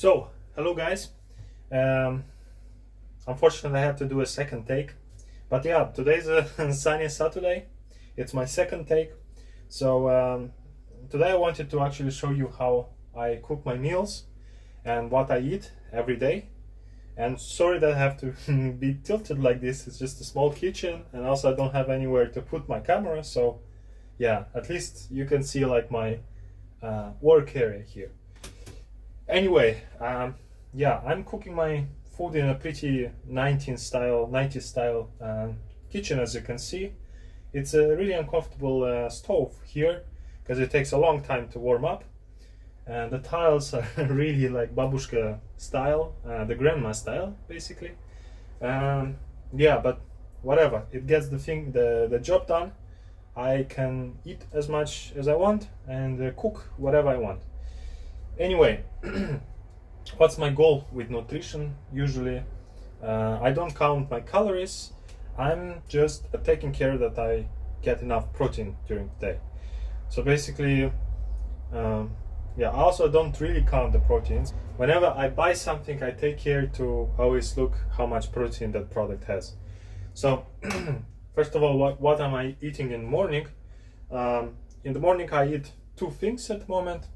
So, hello guys. Um, Unfortunately, I had to do a second take, but yeah, today's a sunny Saturday. It's my second take. So today I wanted to actually show you how I cook my meals and what I eat every day. And sorry that I have to be tilted like this. It's just a small kitchen, and also I don't have anywhere to put my camera. So yeah, at least you can see like my work area here. Anyway, yeah, I'm cooking my food in a pretty 90s style kitchen, as you can see. It's a really uncomfortable stove here because it takes a long time to warm up, and the tiles are really like babushka style, the grandma style, basically. Yeah, but whatever, it gets the job done. I can eat as much as I want and cook whatever I want. Anyway, what's my goal with nutrition? Usually, I don't count my calories. I'm just taking care that I get enough protein during the day. So basically, yeah, I also don't really count the proteins. Whenever I buy something, I take care to always look how much protein that product has. So, first of all, what am I eating in the morning? In the morning, I eat two things at the moment.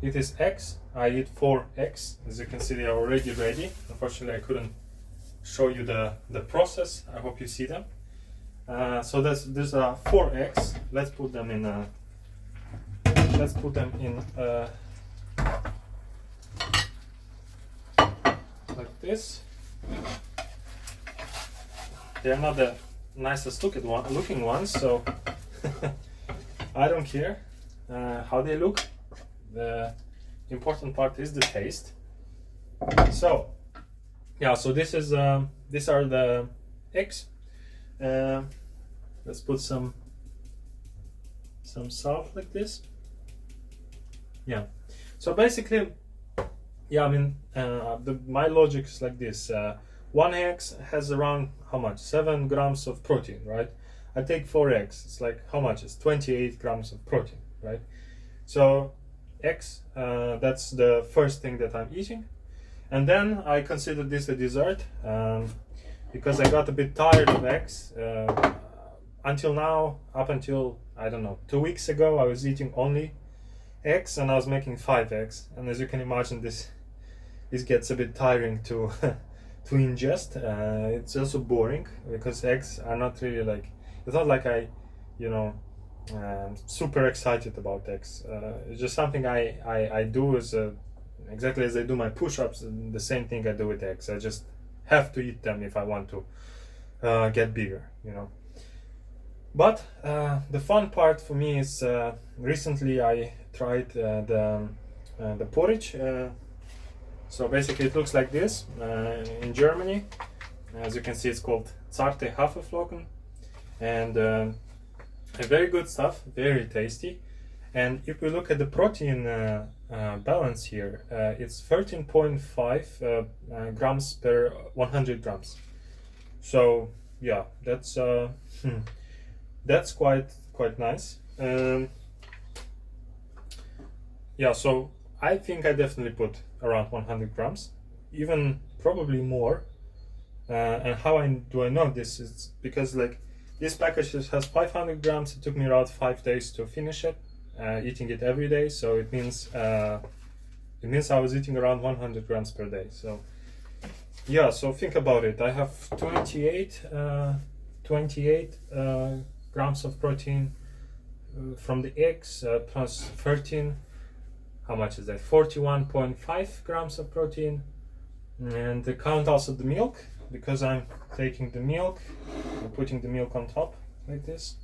It is eggs. I eat 4 eggs. As you can see, they are already ready. Unfortunately, I couldn't show you the process. I hope you see them. So these are 4 eggs. Let's put them in like this. They're not the nicest looking ones, so I don't care how they look. The important part is the taste. So yeah, so these are the eggs. Let's put some salt like this. Yeah, so basically, yeah, I mean, my logic is like this. 1 egg has around how much? 7 grams of protein, right? I take 4 eggs. It's like how much? It's 28 grams of protein, right? So eggs, that's the first thing that I'm eating, and then I consider this a dessert because I got a bit tired of eggs. Until now, up until I don't know 2 weeks ago, I was eating only eggs, and I was making 5 eggs. And as you can imagine, this gets a bit tiring to to ingest. It's also boring because eggs are not really like, it's not like I, you know, super excited about eggs. It's just something I do as exactly as I do my push-ups, and the same thing I do with eggs. I just have to eat them if I want to get bigger, you know. But the fun part for me is recently I tried the porridge. So basically it looks like this in Germany. As you can see, it's called Zarte Haferflocken, and very good stuff, very tasty. And if we look at the protein balance here, it's 13.5 grams per 100 grams. So yeah, that's quite nice. Yeah, so I think I definitely put around 100 grams, even probably more. And how do I know this? Is because like this package has 500 grams. It took me around 5 days to finish it, eating it every day. So it means I was eating around 100 grams per day. So yeah, so think about it. I have 28 grams of protein from the eggs, plus 13. How much is that? 41.5 grams of protein. And count also the milk, because I'm taking the milk and putting the milk on top like this.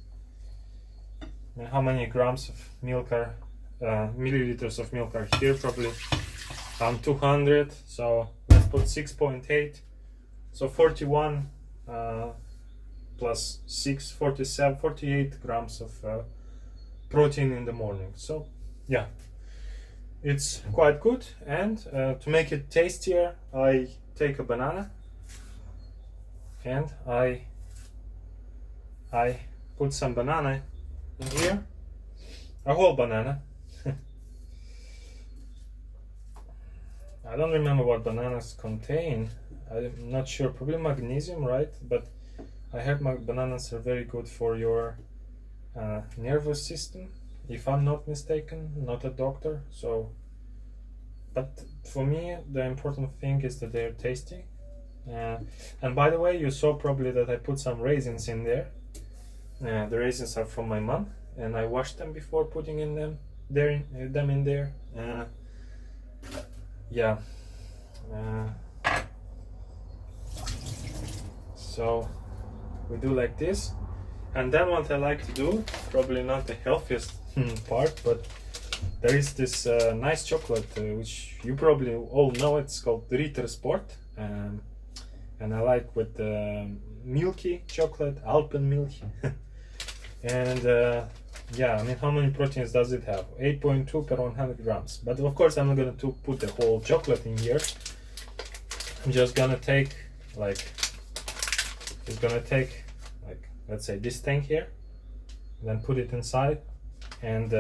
And how many grams of milk are milliliters of milk are here? Probably 200. So let's put 6.8. So 41 plus 6, 47, 48 grams of protein in the morning. So yeah, it's quite good. And to make it tastier, I take a banana and I put some banana in here, a whole banana. I don't remember what bananas contain. I'm not sure, probably magnesium, right? But I heard bananas are very good for your nervous system, if I'm not mistaken. Not a doctor, so. But for me, the important thing is that they're tasty. And by the way, you saw probably that I put some raisins in there. The raisins are from my mom, and I washed them before putting in them in there. Yeah. So we do like this, and then what I like to do, probably not the healthiest part, but there is this nice chocolate which you probably all know. It's called Ritter Sport, and I like with milky chocolate, Alpenmilch. And yeah, I mean, how many proteins does it have? 8.2 per 100 grams. But of course, I'm not going to put the whole chocolate in here. I'm just gonna take like, let's say this thing here, then put it inside, and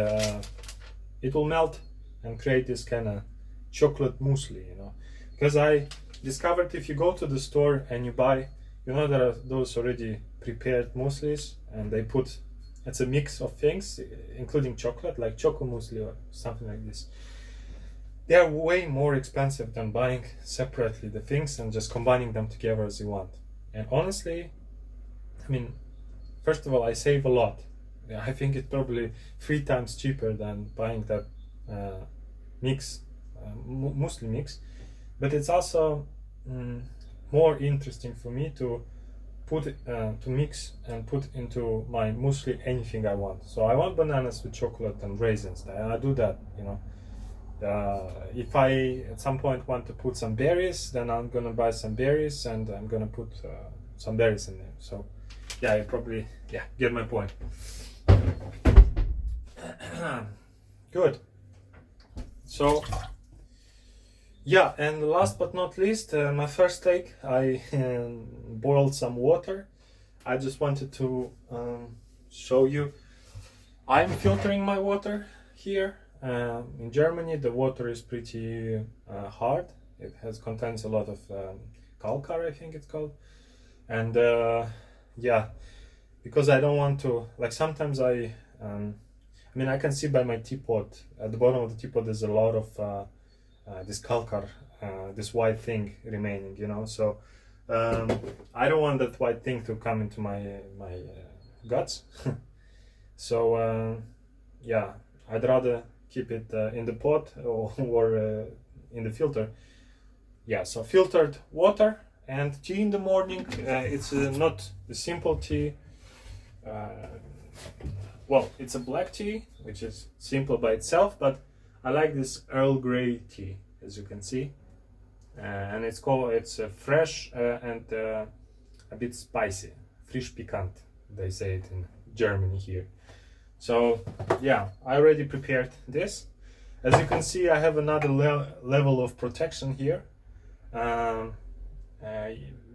it will melt and create this kind of chocolate muesli, you know. Because I discovered if you go to the store and you buy, you know, there are those already prepared mueslis, and they put, it's a mix of things, including chocolate, like choco muesli or something like this. They are way more expensive than buying separately the things and just combining them together as you want. And honestly, I mean, first of all, I save a lot. I think it's probably 3 times cheaper than buying that mix, muesli mix. But it's also more interesting for me to put to mix and put into my muesli anything I want. So I want bananas with chocolate and raisins, and I do that, you know. If I at some point want to put some berries, then I'm gonna buy some berries and I'm gonna put some berries in there. So yeah, you probably get my point. Good. So yeah, and last but not least, my first take, I boiled some water. I just wanted to show you. I'm filtering my water here. In Germany, the water is pretty hard. It contains a lot of kalkar, I think it's called. And yeah, because I don't want to, like, sometimes I mean, I can see by my teapot, at the bottom of the teapot there's a lot of this kalkar, this white thing remaining, you know. So I don't want that white thing to come into my guts. So yeah, I'd rather keep it in the pot or in the filter. Yeah, so filtered water and tea in the morning. It's not the simple tea. Well, it's a black tea, which is simple by itself, but I like this Earl Grey tea, as you can see. And it's fresh and a bit spicy. Frisch pikant, they say it in Germany here. So yeah, I already prepared this. As you can see, I have another level of protection here.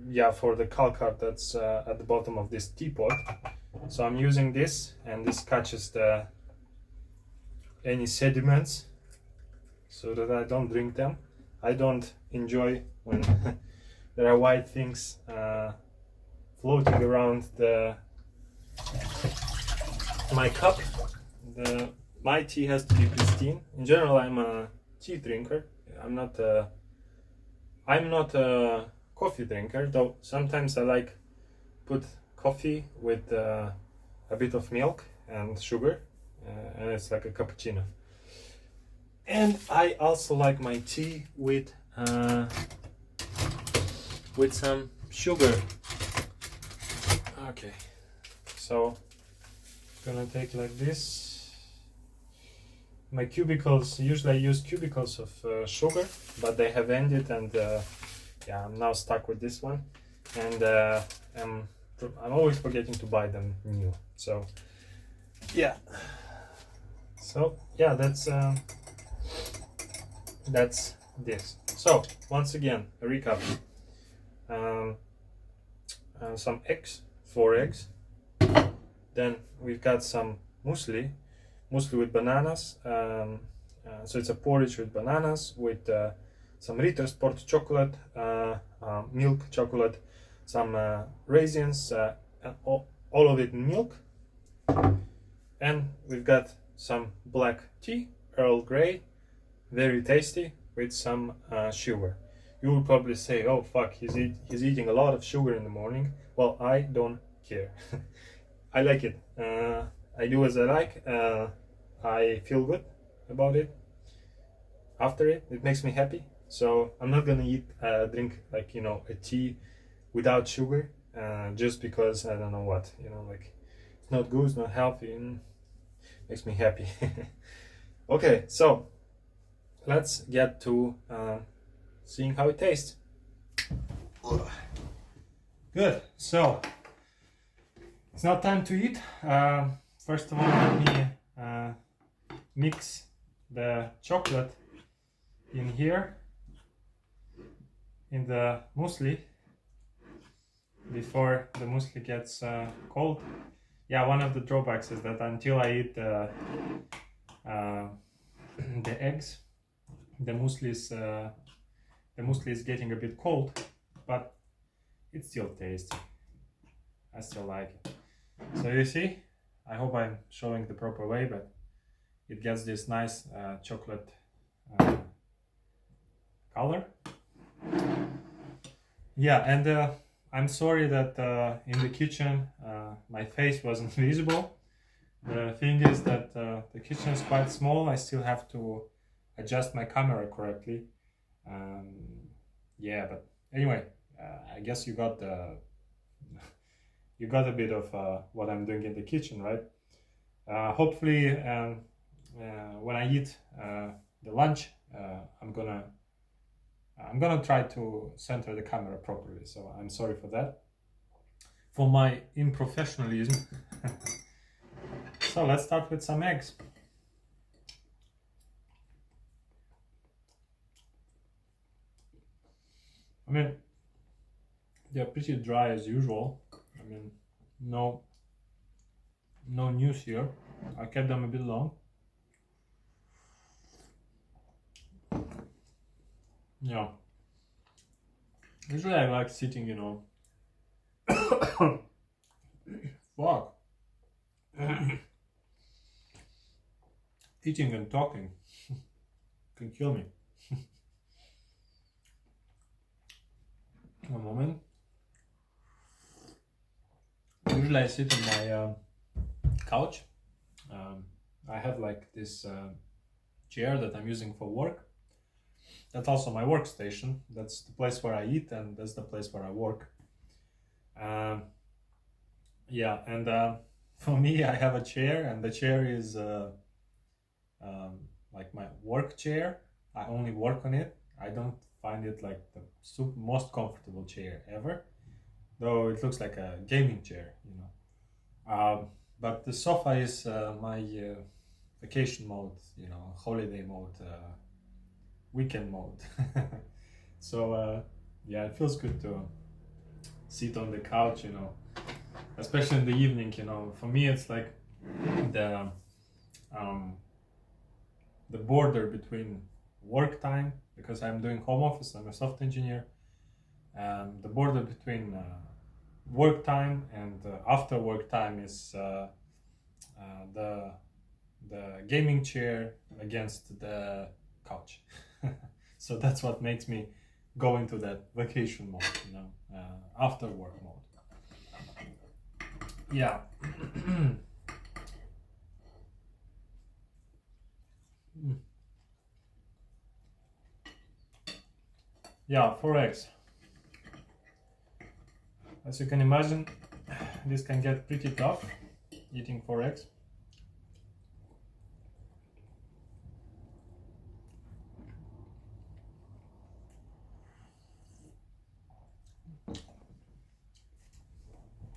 Yeah, for the kalkar that's at the bottom of this teapot. So I'm using this, and this catches any sediments so that I don't drink them. I don't enjoy when there are white things floating around my cup. My tea has to be pristine. In general, I'm a tea drinker. I'm not a coffee drinker, though sometimes I like put coffee with a bit of milk and sugar, and it's like a cappuccino. And I also like my tea with some sugar. Okay, so gonna take like this. My cubicles, usually I use cubicles of sugar, but they have ended, and yeah, I'm now stuck with this one, and I'm always forgetting to buy them new. So yeah, that's this. So once again, a recap. Some eggs, 4 eggs. Then we've got some muesli with bananas. So it's a porridge with bananas, with some Ritter Sport chocolate, milk chocolate, some raisins, and all of it in milk. And we've got some black tea, Earl Grey, very tasty, with some sugar. You will probably say, oh fuck, he's eating a lot of sugar in the morning. Well, I don't care. I like it. I do as I like. I feel good about it. After it makes me happy. So I'm not gonna drink like, you know, a tea without sugar, just because I don't know what, you know, like it's not good, it's not healthy, and makes me happy. Okay, so let's get to seeing how it tastes. Good. So it's now time to eat. First of all, let me mix the chocolate in here in the muesli before the muesli gets cold. Yeah, one of the drawbacks is that until I eat the eggs, the muesli is getting a bit cold, but it's still tasty. I still like it. So you see, I hope I'm showing the proper way, but it gets this nice chocolate color. Yeah, and I'm sorry that in the kitchen my face wasn't visible. The thing is that the kitchen is quite small. I still have to adjust my camera correctly. Yeah, but anyway, I guess you got a bit of what I'm doing in the kitchen, right? Hopefully, when I eat the lunch, I'm gonna try to center the camera properly. So I'm sorry for that, for my unprofessionalism. So let's start with some eggs. I mean, they're pretty dry as usual. I mean, no news here. I kept them a bit long. Yeah. Usually I like sitting, you know. Fuck. Eating and talking can kill me. One moment. Usually I sit on my couch. I have like this chair that I'm using for work. That's also my workstation. That's the place where I eat, and that's the place where I work. Yeah, and for me, I have a chair, and the chair is like my work chair. I only work on it. I don't find it like the most comfortable chair ever, though it looks like a gaming chair, you know. But the sofa is my vacation mode, you know, holiday mode, weekend mode. So yeah, it feels good to sit on the couch, you know, especially in the evening, you know. For me, it's like the border between work time, because I'm doing home office, I'm a software engineer. The border between work time and after work time is the gaming chair against the couch. So that's what makes me go into that vacation mode, you know, after work mode. Yeah. Yeah, 4 eggs. As you can imagine, this can get pretty tough, eating 4 eggs.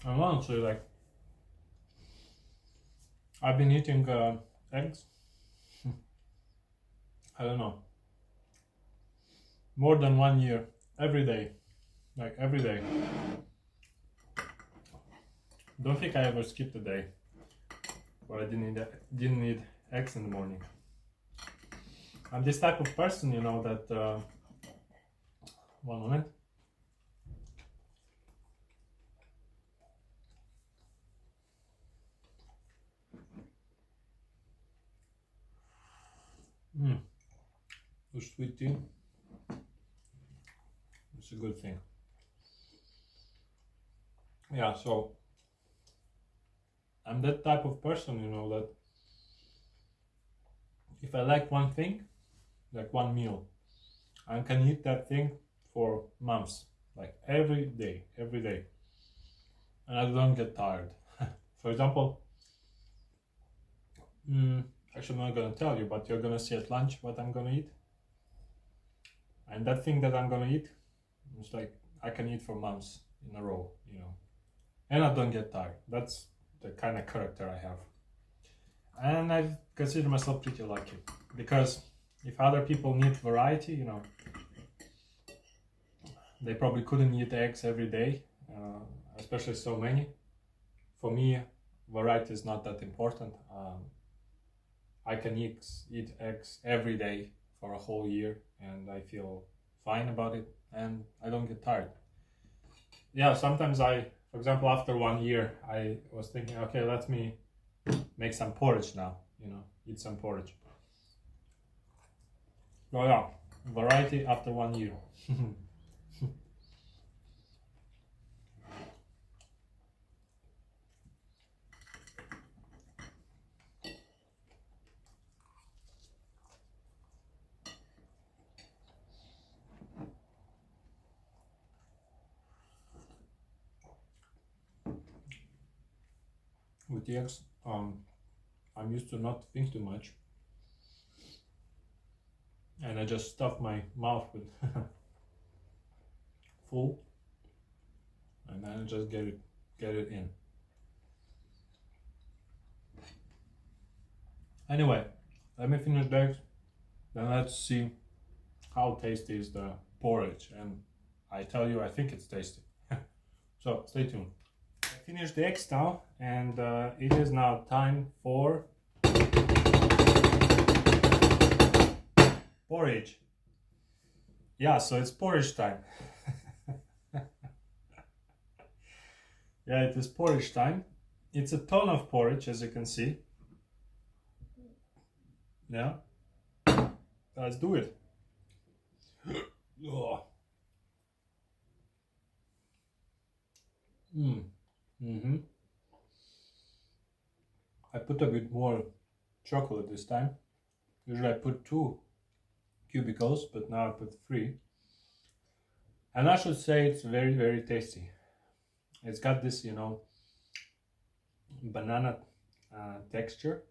And honestly, like, I've been eating eggs, I don't know, more than 1 year, every day, like every day. Don't think I ever skipped a day where I didn't need eggs in the morning. I'm this type of person, you know, that 1 moment. The sweet tea. It's a good thing. Yeah, so I'm that type of person, you know, that if I like one thing, like one meal, I can eat that thing for months, like every day, and I don't get tired. For example, actually, I'm not gonna tell you, but you're gonna see at lunch what I'm gonna eat, and that thing that I'm gonna eat, it's like I can eat for months in a row, you know, and I don't get tired. That's the kind of character I have, and I consider myself pretty lucky because if other people need variety, you know, they probably couldn't eat eggs every day, especially so many. For me, variety is not that important. I can eat eggs every day for a whole year and I feel fine about it and I don't get tired. Yeah, sometimes for example, after 1 year, I was thinking, okay, let me make some porridge now, you know, eat some porridge. Oh yeah, variety after 1 year. With the eggs, I'm used to not think too much, and I just stuff my mouth with full, and then I just get it in. Anyway, let me finish the eggs, then let's see how tasty is the porridge, and I tell you, I think it's tasty. So stay tuned. I finished the eggs now, and it is now time for porridge. Yeah, so it's porridge time. Yeah, it is porridge time. It's a ton of porridge, as you can see. Yeah, let's do it. Oh. Mm-hmm. I put a bit more chocolate this time. Usually I put 2 cubicles, but now I put 3. And I should say it's very, very tasty. It's got this, you know, banana texture,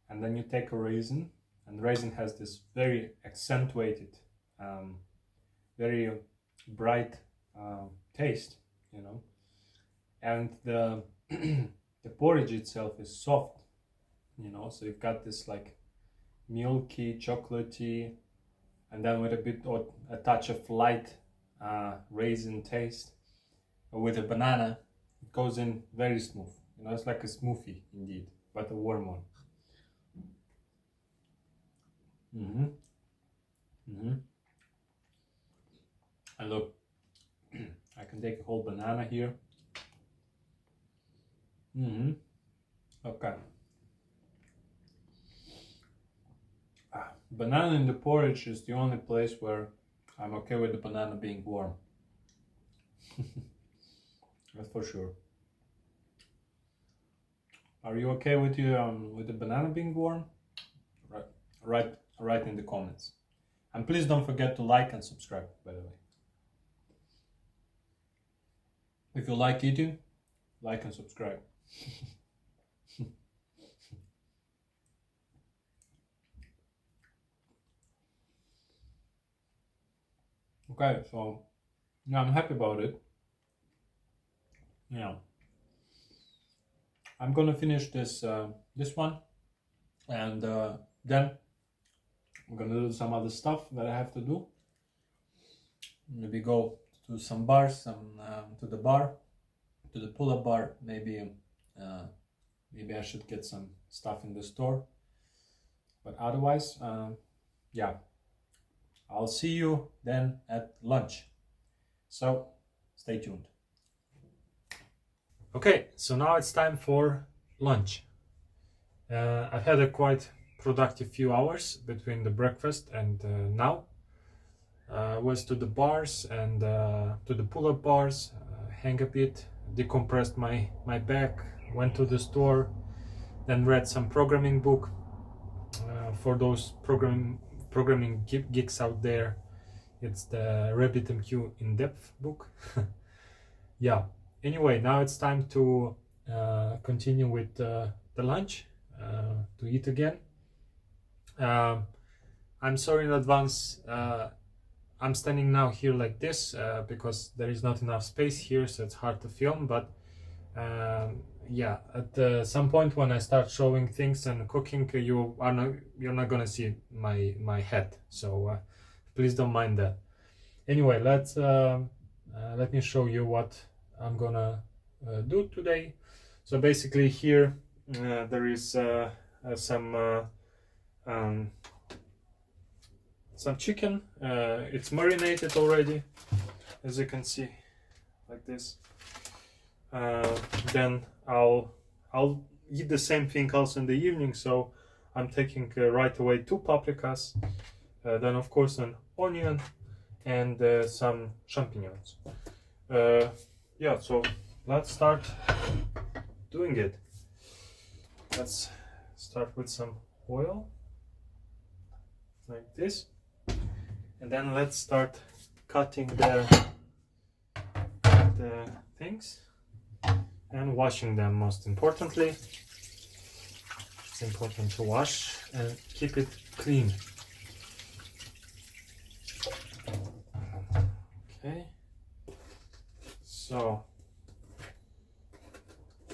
and then you take a raisin, and raisin has this very accentuated, very bright taste, you know, and the the porridge itself is soft, you know, so you've got this like milky, chocolatey, and then with a bit or a touch of light raisin taste with a banana. It goes in very smooth, you know, it's like a smoothie indeed, but a warm one. Mm-hmm. Mm-hmm. And look, I can take a whole banana here. Mm-hmm. Okay. Banana in the porridge is the only place where I'm okay with the banana being warm. That's for sure. Are you okay with the banana being warm? Write in the comments. And please don't forget to like and subscribe, by the way. If you like eating, like and subscribe. Okay, so yeah, I'm happy about it. Yeah, I'm gonna finish this this one, and then I'm gonna do some other stuff that I have to do. Maybe go to some bars, to the bar, to the pull-up bar. Maybe maybe I should get some stuff in the store. But otherwise, yeah, I'll see you then at lunch. So stay tuned. Okay, so now it's time for lunch. I've had a quite productive few hours between the breakfast and now. Was to the bars and to the pull-up bars, hang a bit, decompressed my back, went to the store, then read some programming book for those programming geeks out there. It's the RabbitMQ in-depth book. Yeah, anyway, now it's time to continue with the lunch, to eat again. I'm sorry in advance, I'm standing now here like this because there is not enough space here, so it's hard to film, but yeah, at some point when I start showing things and cooking, you're not gonna see my head, so please don't mind that. Anyway, let me show you what I'm gonna do today. So basically here there is some chicken. It's marinated already, as you can see, like this. Then I'll eat the same thing also in the evening, so I'm taking right away 2 paprikas, then of course an onion and some champignons. Yeah, so let's start doing it. Let's start with some oil like this, and then let's start cutting the things and washing them. Most importantly, it's important to wash and keep it clean. Okay, so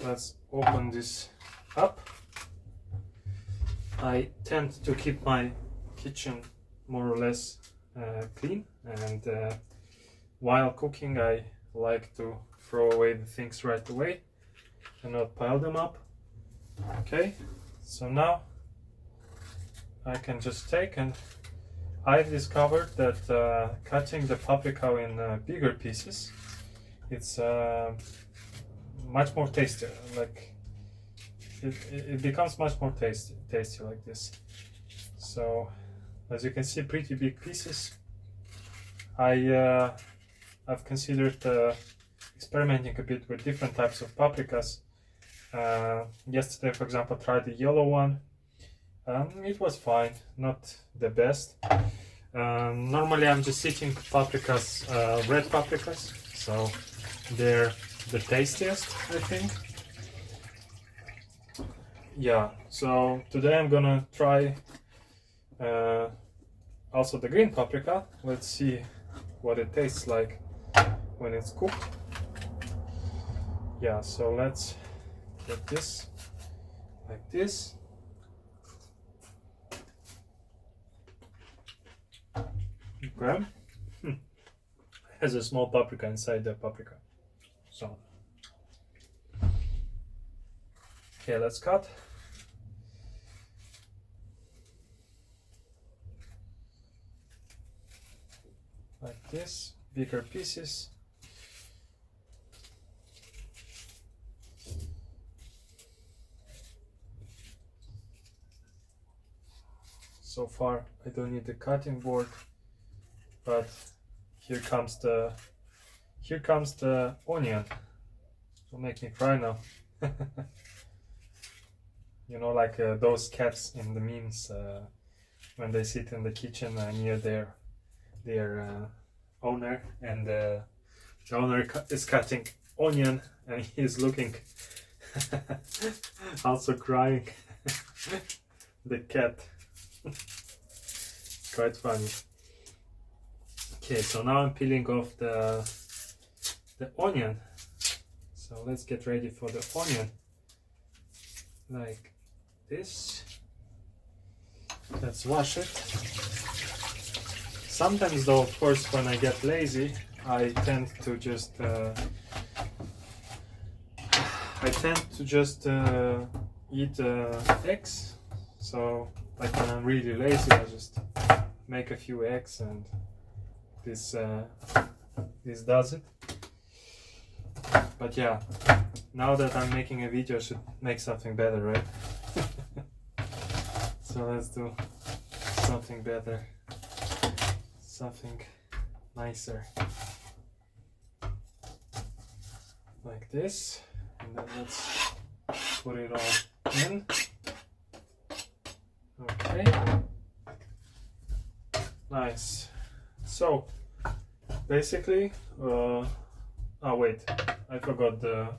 let's open this up. I tend to keep my kitchen more or less clean, and while cooking I like to throw away the things right away and not pile them up. Okay, so now I can just take, and I've discovered that cutting the paprika in bigger pieces, it's much more tastier. Like it becomes much more tasty like this. So as you can see, pretty big pieces. I've considered experimenting a bit with different types of paprikas. Yesterday, for example, tried the yellow one. It was fine, not the best. Normally I'm just eating paprikas, red paprikas, so they're the tastiest, I think. Yeah, so today I'm gonna try also the green paprika. Let's see what it tastes like when it's cooked. Yeah, so let's get this like this. Okay. Has a small paprika inside the paprika. So okay, let's cut. Like this, bigger pieces. So far I don't need the cutting board, but here comes the onion. It'll make me cry now. You know, like those cats in the memes when they sit in the kitchen near their owner, and the owner is cutting onion and he's looking also crying. The cat. Quite funny. Okay, so now I'm peeling off the onion. So let's get ready for the onion. Like this. Let's wash it. Sometimes though, of course, when I get lazy, I tend to just eat eggs. So like when I'm really lazy, I just make a few eggs, and this does it. But yeah, now that I'm making a video, I should make something better, right? So let's do something better, something nicer, like this, and then let's put it all in. Okay, nice. So basically, oh wait, I forgot the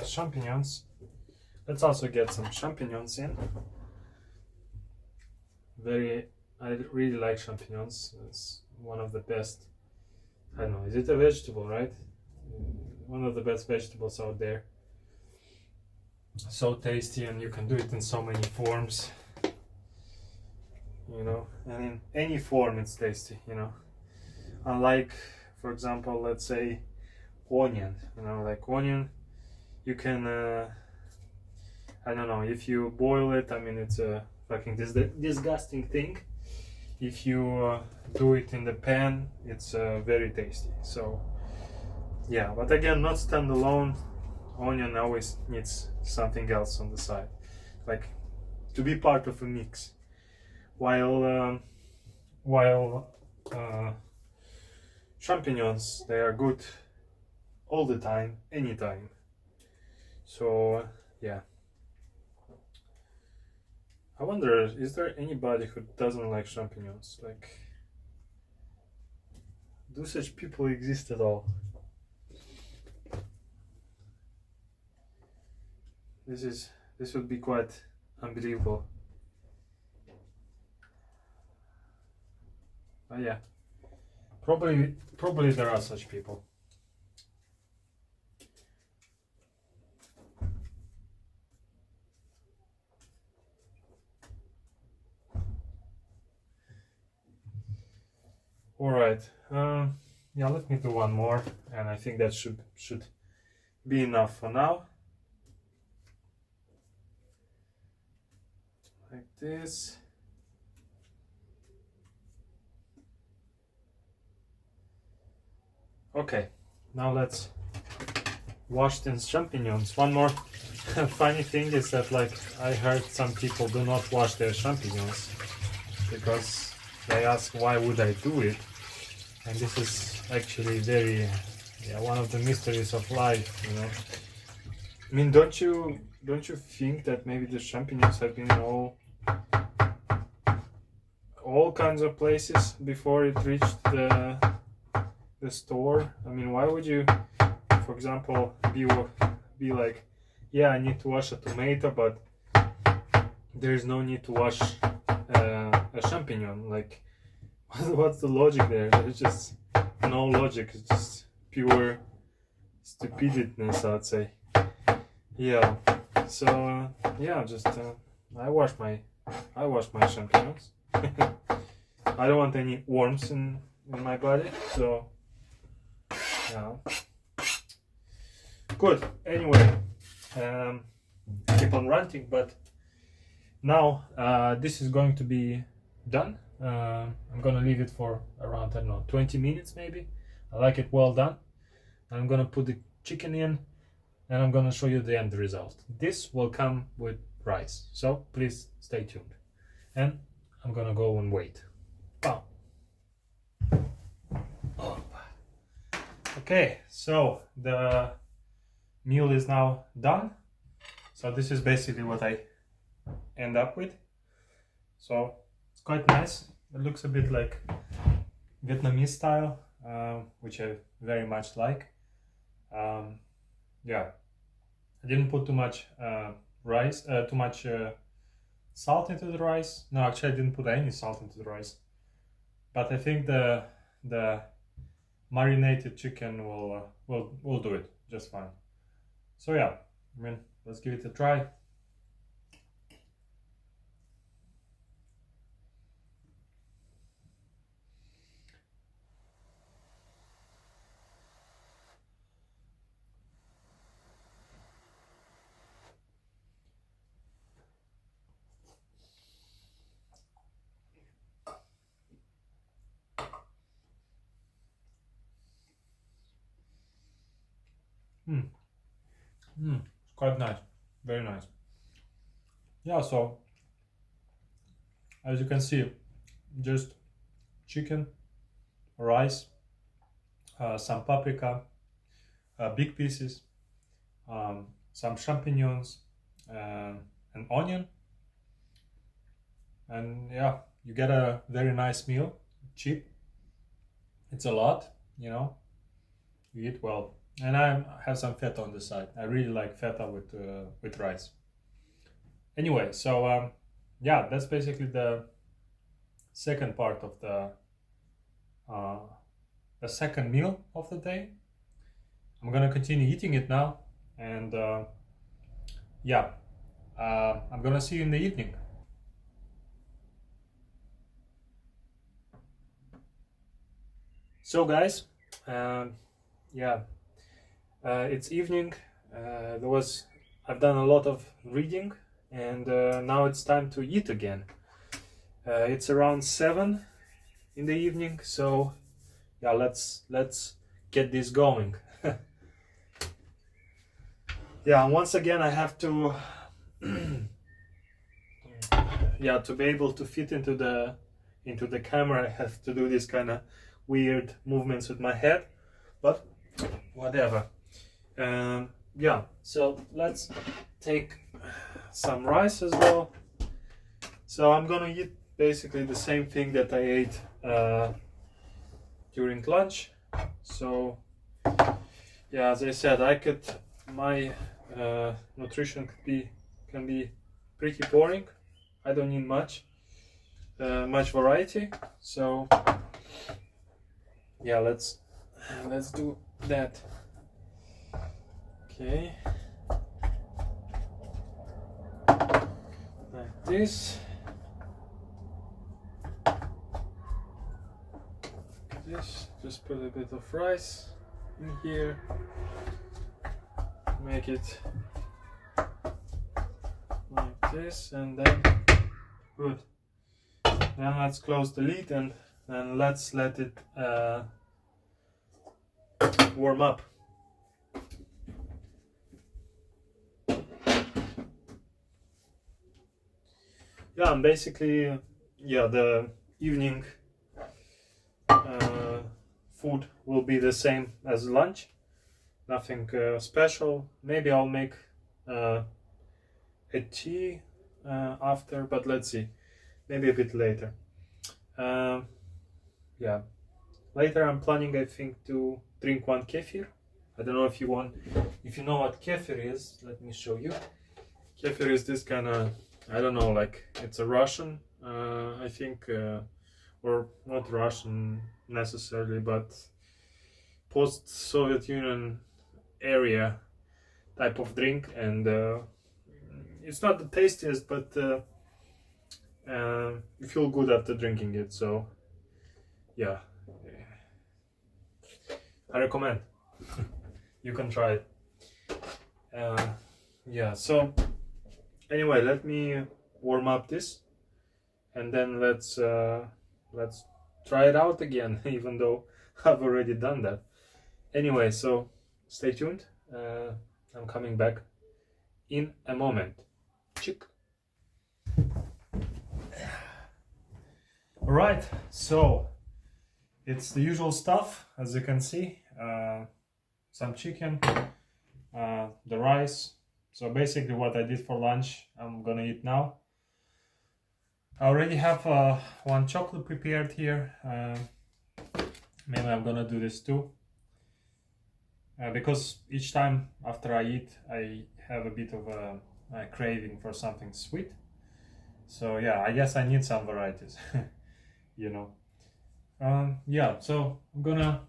champignons. Let's also get some champignons in. I really like champignons. It's one of the best. I don't know, is it a vegetable, right? One of the best vegetables out there. So tasty, and you can do it in so many forms, you know, and in any form it's tasty, you know. Unlike, for example, let's say onion, you know, like onion, you can I don't know, if you boil it, I mean, it's a fucking disgusting thing. If you do it in the pan, it's very tasty. So yeah, but again, not standalone. Onion always needs something else on the side, like to be part of a mix. While champignons, they are good all the time, anytime. So yeah, I wonder, is there anybody who doesn't like champignons? Like, do such people exist at all? This would be quite unbelievable. But yeah, probably there are such people. All right. Yeah, let me do one more, and I think that should be enough for now. Like this. Okay, now let's wash these champignons. One more funny thing is that, like, I heard some people do not wash their champignons because they ask why would I do it, and this is actually very, yeah, one of the mysteries of life, you know. I mean, don't you think that maybe the champignons have been in all kinds of places before it reached the store? I mean, why would you, for example, be like, yeah, I need to wash a tomato, but there is no need to wash a champignon? Like, what's the logic there? There's just no logic. It's just pure stupidness, I'd say. Yeah. So yeah, just I wash my champignons. I don't want any worms in my body, so yeah. Good. Anyway, keep on ranting, but now this is going to be done. I'm gonna leave it for around, I don't know, 20 minutes maybe. I like it well done. I'm gonna put the chicken in, and I'm gonna show you the end result. This will come with rice, so please stay tuned. And I'm gonna go and wait. Oh. Okay, so the meal is now done. So this is basically what I end up with. So it's quite nice. It looks a bit like Vietnamese style, which I very much like. Yeah, I didn't put too much salt into the rice. No, actually I didn't put any salt into the rice. But I think the marinated chicken will do it just fine. So yeah, I mean, let's give it a try. It's quite nice, very nice. Yeah, so as you can see, just chicken, rice, some paprika, big pieces, some champignons, an onion, and yeah, you get a very nice meal, cheap. It's a lot, you know. You eat well, and I have some feta on the side. I really like feta with rice. Anyway, so yeah, that's basically the second part of uh, the second meal of the day. I'm gonna continue eating it now, and yeah, I'm gonna see you in the evening. So, guys, yeah, it's evening. I've done a lot of reading, and now it's time to eat again. It's around 7 in the evening, so yeah, let's get this going. Yeah, once again I have to yeah, to be able to fit into the camera, I have to do this kind of weird movements with my head, but whatever. Yeah, so let's take some rice as well. So I'm gonna eat basically the same thing that I ate during lunch. So yeah, as I said, my nutrition can be pretty boring. I don't need much variety. So yeah, let's do that. Okay, like this. Just put a bit of rice in here, make it like this, and then good. Then let's close the lid and let's let it warm up. Yeah, and basically, yeah, the evening food will be the same as lunch. Nothing special. Maybe I'll make a tea after, but let's see. Maybe a bit later. Yeah, later I'm planning, I think, to drink one kefir. I don't know if you know what kefir is. Let me show you. Kefir is this kind of, I don't know, like it's a Russian, I think, or not Russian necessarily, but post-Soviet Union area type of drink, and it's not the tastiest, but you feel good after drinking it. So yeah, I recommend. You can try it. Yeah, so anyway, let me warm up this, and then let's try it out again, even though I've already done that. Anyway, so stay tuned. I'm coming back in a moment. Chick. All right, so it's the usual stuff, as you can see. Some chicken, the rice. So basically what I did for lunch, I'm gonna eat now. I already have one chocolate prepared here. Maybe I'm gonna do this too. Because each time after I eat, I have a bit of a craving for something sweet. So yeah, I guess I need some varieties, you know. Yeah, so I'm gonna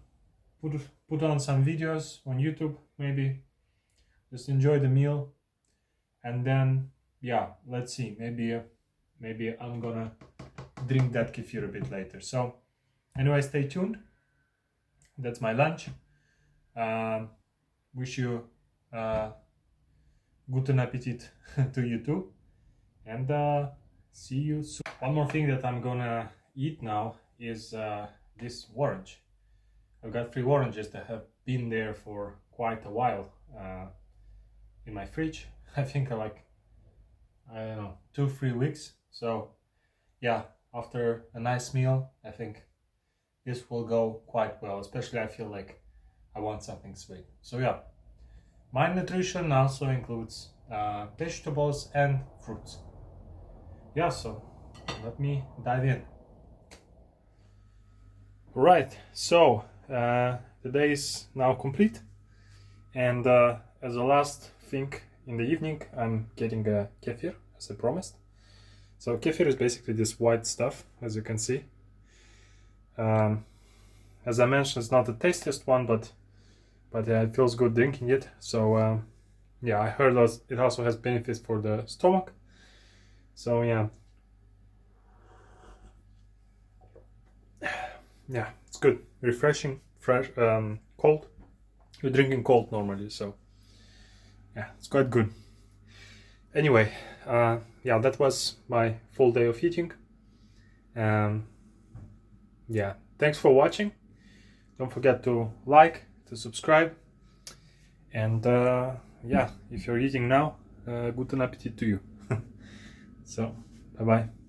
put on some videos on YouTube, maybe. Just enjoy the meal, and then yeah, let's see. Maybe I'm gonna drink that kefir a bit later. So anyway, stay tuned. That's my lunch. Wish you guten appetit to you too, and see you soon. One more thing that I'm gonna eat now is this orange. I've got 3 oranges that have been there for quite a while. in my fridge. I think like, I don't know, 2-3 weeks. So yeah, after a nice meal, I think this will go quite well. Especially I feel like I want something sweet. So yeah, my nutrition also includes vegetables and fruits. Yeah, so let me dive in. Right, so the day is now complete, and as a last thing in the evening, I'm getting a kefir as I promised. So kefir is basically this white stuff, as you can see. As I mentioned, it's not the tastiest one, but yeah, it feels good drinking it. So yeah, I heard it also has benefits for the stomach. So yeah, it's good, refreshing, fresh, cold. We're drinking cold normally, so yeah, it's quite good. Anyway, yeah, that was my full day of eating. Yeah, thanks for watching. Don't forget to like, to subscribe, and yeah, if you're eating now, good appetit to you. So, bye bye.